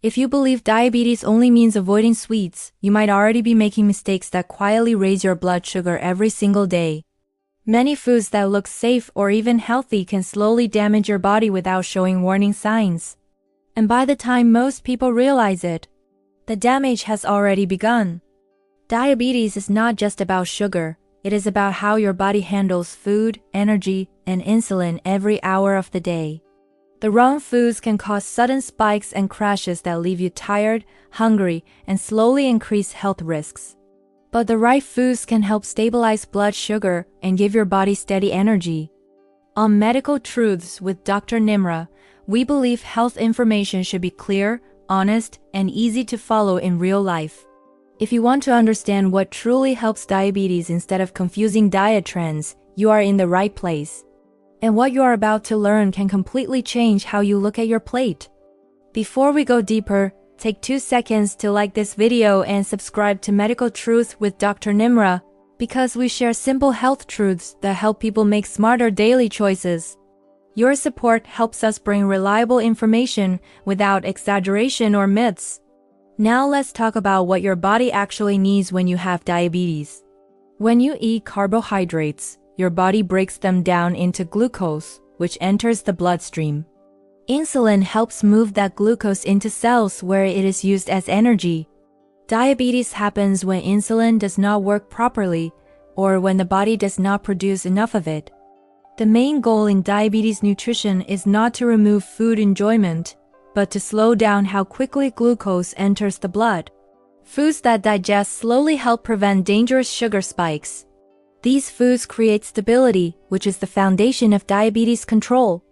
If you believe diabetes only means avoiding sweets, you might already be making mistakes that quietly raise your blood sugar every single day. Many foods that look safe or even healthy can slowly damage your body without showing warning signs. And by the time most people realize it, the damage has already begun. Diabetes is not just about sugar, it is about how your body handles food, energy, and insulin every hour of the day. The wrong foods can cause sudden spikes and crashes that leave you tired, hungry, and slowly increase health risks. But the right foods can help stabilize blood sugar and give your body steady energy. On Medical Truths with Dr. Nimra, we believe health information should be clear, honest, and easy to follow in real life. If you want to understand what truly helps diabetes instead of confusing diet trends, you are in the right place. And what you are about to learn can completely change how you look at your plate. Before we go deeper, take 2 seconds to like this video and subscribe to Medical Truth with Dr. Nimra, because we share simple health truths that help people make smarter daily choices. Your support helps us bring reliable information without exaggeration or myths. Now let's talk about what your body actually needs when you have diabetes. When you eat carbohydrates, your body breaks them down into glucose, which enters the bloodstream. Insulin helps move that glucose into cells where it is used as energy. Diabetes happens when insulin does not work properly or when the body does not produce enough of it. The main goal in diabetes nutrition is not to remove food enjoyment, but to slow down how quickly glucose enters the blood. Foods that digest slowly help prevent dangerous sugar spikes. These foods create stability, which is the foundation of diabetes control.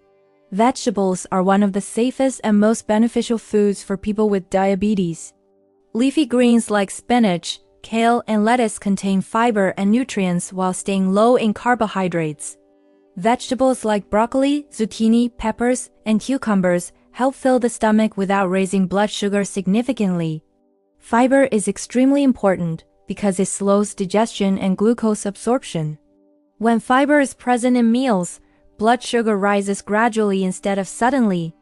Vegetables are one of the safest and most beneficial foods for people with diabetes. Leafy greens like spinach, kale, and lettuce contain fiber and nutrients while staying low in carbohydrates. Vegetables like broccoli, zucchini, peppers, and cucumbers help fill the stomach without raising blood sugar significantly. Fiber is extremely important because it slows digestion and glucose absorption. When fiber is present in meals, blood sugar rises gradually instead of suddenly.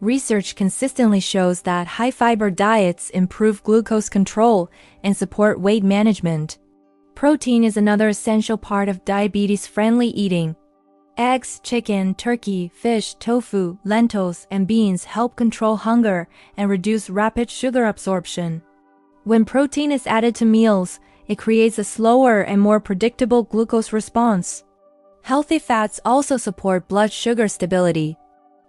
Research consistently shows that high-fiber diets improve glucose control and support weight management. Protein is another essential part of diabetes-friendly eating. Eggs, chicken, turkey, fish, tofu, lentils, and beans help control hunger and reduce rapid sugar absorption. When protein is added to meals, it creates a slower and more predictable glucose response. Healthy fats also support blood sugar stability.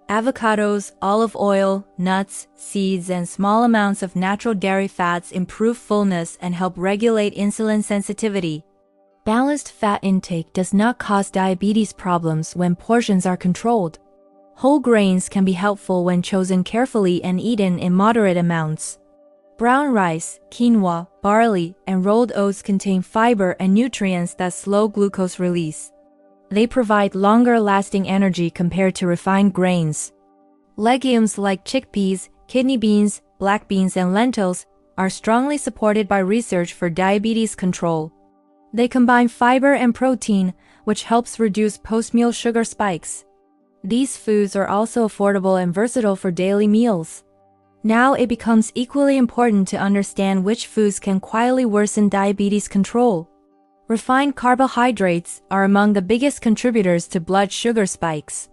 Avocados, olive oil, nuts, seeds, and small amounts of natural dairy fats improve fullness and help regulate insulin sensitivity. Balanced fat intake does not cause diabetes problems when portions are controlled. Whole grains can be helpful when chosen carefully and eaten in moderate amounts. Brown rice, quinoa, barley, and rolled oats contain fiber and nutrients that slow glucose release. They provide longer-lasting energy compared to refined grains. Legumes like chickpeas, kidney beans, black beans, and lentils are strongly supported by research for diabetes control. They combine fiber and protein, which helps reduce post-meal sugar spikes. These foods are also affordable and versatile for daily meals. Now it becomes equally important to understand which foods can quietly worsen diabetes control. Refined carbohydrates are among the biggest contributors to blood sugar spikes.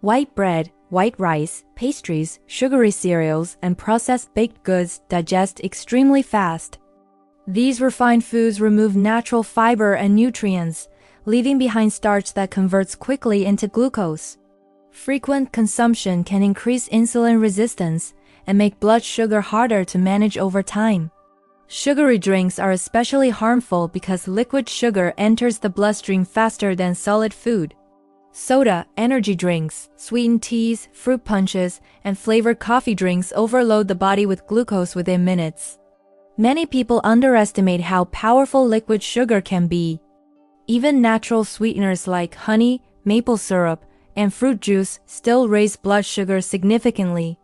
White bread, white rice, pastries, sugary cereals, and processed baked goods digest extremely fast. These refined foods remove natural fiber and nutrients, leaving behind starch that converts quickly into glucose. Frequent consumption can increase insulin resistance and make blood sugar harder to manage over time. Sugary drinks are especially harmful because liquid sugar enters the bloodstream faster than solid food. Soda, energy drinks, sweetened teas, fruit punches, and flavored coffee drinks overload the body with glucose within minutes. Many people underestimate how powerful liquid sugar can be. Even natural sweeteners like honey, maple syrup, and fruit juice still raise blood sugar significantly.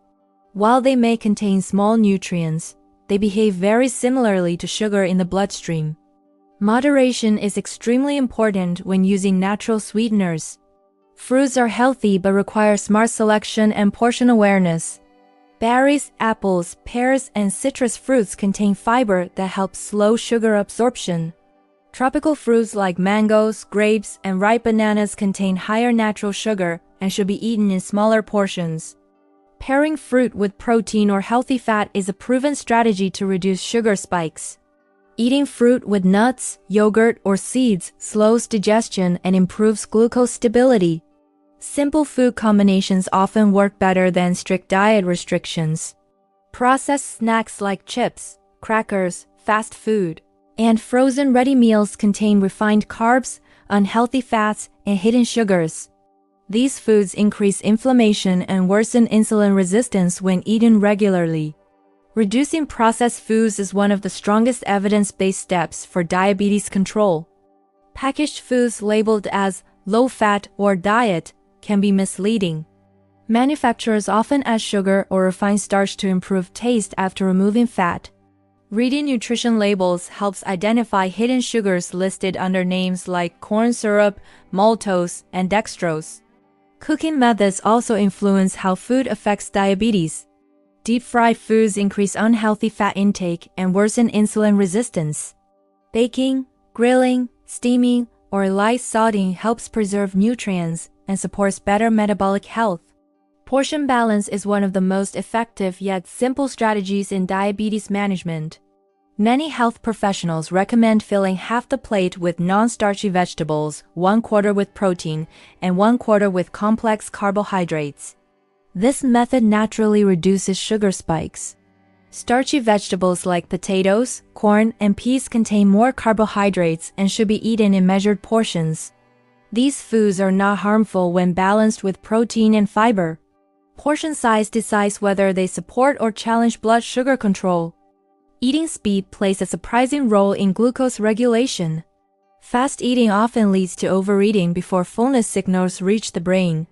While they may contain small nutrients, they behave very similarly to sugar in the bloodstream. Moderation is extremely important when using natural sweeteners. Fruits are healthy but require smart selection and portion awareness. Berries, apples, pears, and citrus fruits contain fiber that helps slow sugar absorption. Tropical fruits like mangoes, grapes, and ripe bananas contain higher natural sugar and should be eaten in smaller portions. Pairing fruit with protein or healthy fat is a proven strategy to reduce sugar spikes. Eating fruit with nuts, yogurt, or seeds slows digestion and improves glucose stability. Simple food combinations often work better than strict diet restrictions. Processed snacks like chips, crackers, fast food, and frozen ready meals contain refined carbs, unhealthy fats, and hidden sugars. These foods increase inflammation and worsen insulin resistance when eaten regularly. Reducing processed foods is one of the strongest evidence-based steps for diabetes control. Packaged foods labeled as low-fat or diet can be misleading. Manufacturers often add sugar or refined starch to improve taste after removing fat. Reading nutrition labels helps identify hidden sugars listed under names like corn syrup, maltose, and dextrose. Cooking methods also influence how food affects diabetes. Deep-fried foods increase unhealthy fat intake and worsen insulin resistance. Baking, grilling, steaming, or light sauteing helps preserve nutrients and supports better metabolic health. Portion balance is one of the most effective yet simple strategies in diabetes management. Many health professionals recommend filling half the plate with non-starchy vegetables, 1/4 with protein, and 1/4 with complex carbohydrates. This method naturally reduces sugar spikes. Starchy vegetables like potatoes, corn, and peas contain more carbohydrates and should be eaten in measured portions. These foods are not harmful when balanced with protein and fiber. Portion size decides whether they support or challenge blood sugar control. Eating speed plays a surprising role in glucose regulation. Fast eating often leads to overeating before fullness signals reach the brain.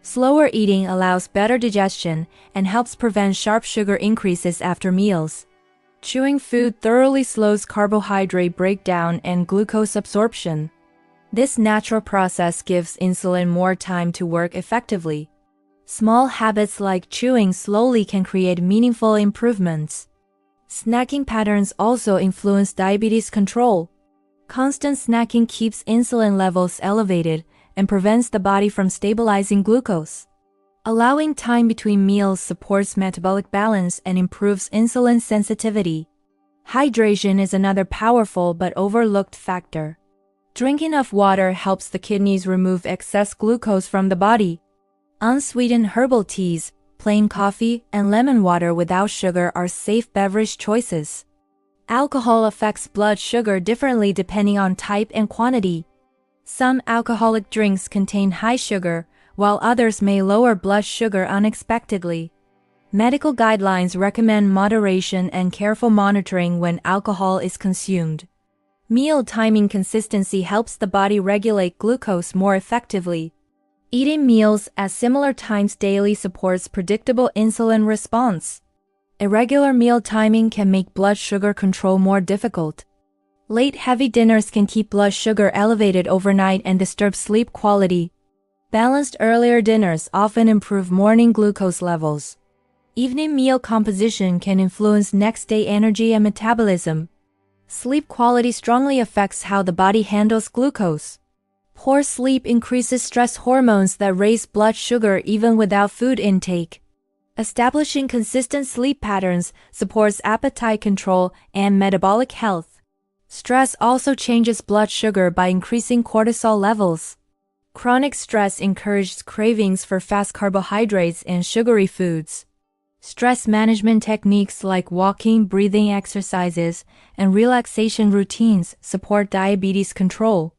Slower eating allows better digestion and helps prevent sharp sugar increases after meals. Chewing food thoroughly slows carbohydrate breakdown and glucose absorption. This natural process gives insulin more time to work effectively. Small habits like chewing slowly can create meaningful improvements. Snacking patterns also influence diabetes control. Constant snacking keeps insulin levels elevated and prevents the body from stabilizing glucose. Allowing time between meals supports metabolic balance and improves insulin sensitivity. Hydration is another powerful but overlooked factor. Drinking enough water helps the kidneys remove excess glucose from the body. Unsweetened herbal teas, plain coffee, and lemon water without sugar are safe beverage choices. Alcohol affects blood sugar differently depending on type and quantity. Some alcoholic drinks contain high sugar, while others may lower blood sugar unexpectedly. Medical guidelines recommend moderation and careful monitoring when alcohol is consumed. Meal timing consistency helps the body regulate glucose more effectively. Eating meals at similar times daily supports predictable insulin response. Irregular meal timing can make blood sugar control more difficult. Late heavy dinners can keep blood sugar elevated overnight and disturb sleep quality. Balanced earlier dinners often improve morning glucose levels. Evening meal composition can influence next day energy and metabolism. Sleep quality strongly affects how the body handles glucose. Poor sleep increases stress hormones that raise blood sugar even without food intake. Establishing consistent sleep patterns supports appetite control and metabolic health. Stress also changes blood sugar by increasing cortisol levels. Chronic stress encourages cravings for fast carbohydrates and sugary foods. Stress management techniques like walking, breathing exercises, and relaxation routines support diabetes control.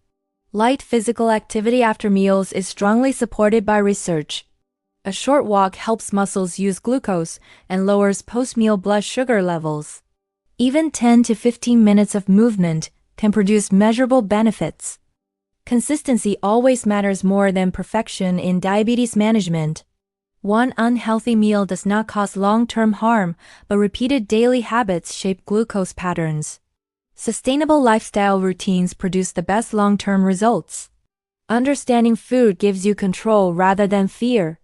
Light physical activity after meals is strongly supported by research. A short walk helps muscles use glucose and lowers post-meal blood sugar levels. Even 10 to 15 minutes of movement can produce measurable benefits. Consistency always matters more than perfection in diabetes management. One unhealthy meal does not cause long-term harm, but repeated daily habits shape glucose patterns. Sustainable lifestyle routines produce the best long-term results. Understanding food gives you control rather than fear.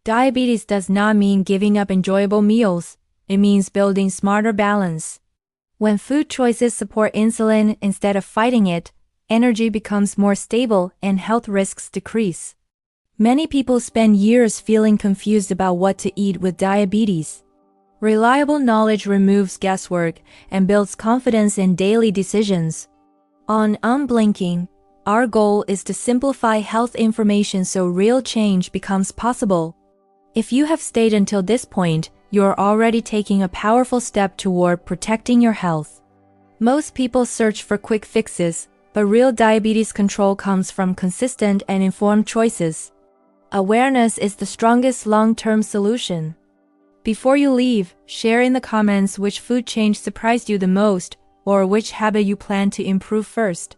Diabetes does not mean giving up enjoyable meals. It means building smarter balance. When food choices support insulin instead of fighting it, energy becomes more stable and health risks decrease. Many people spend years feeling confused about what to eat with diabetes. Reliable knowledge removes guesswork and builds confidence in daily decisions. On Unblinking, our goal is to simplify health information so real change becomes possible. If you have stayed until this point, you're already taking a powerful step toward protecting your health. Most people search for quick fixes, but real diabetes control comes from consistent and informed choices. Awareness is the strongest long-term solution. Before you leave, share in the comments which food change surprised you the most, or which habit you plan to improve first.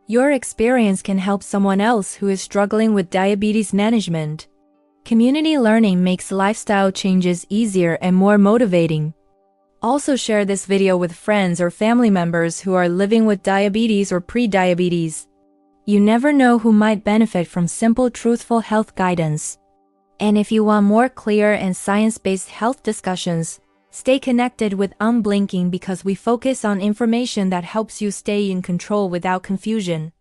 Your experience can help someone else who is struggling with diabetes management. Community learning makes lifestyle changes easier and more motivating. Also share this video with friends or family members who are living with diabetes or pre-diabetes. You never know who might benefit from simple, truthful health guidance. And if you want more clear and science-based health discussions, stay connected with Unblinking because we focus on information that helps you stay in control without confusion.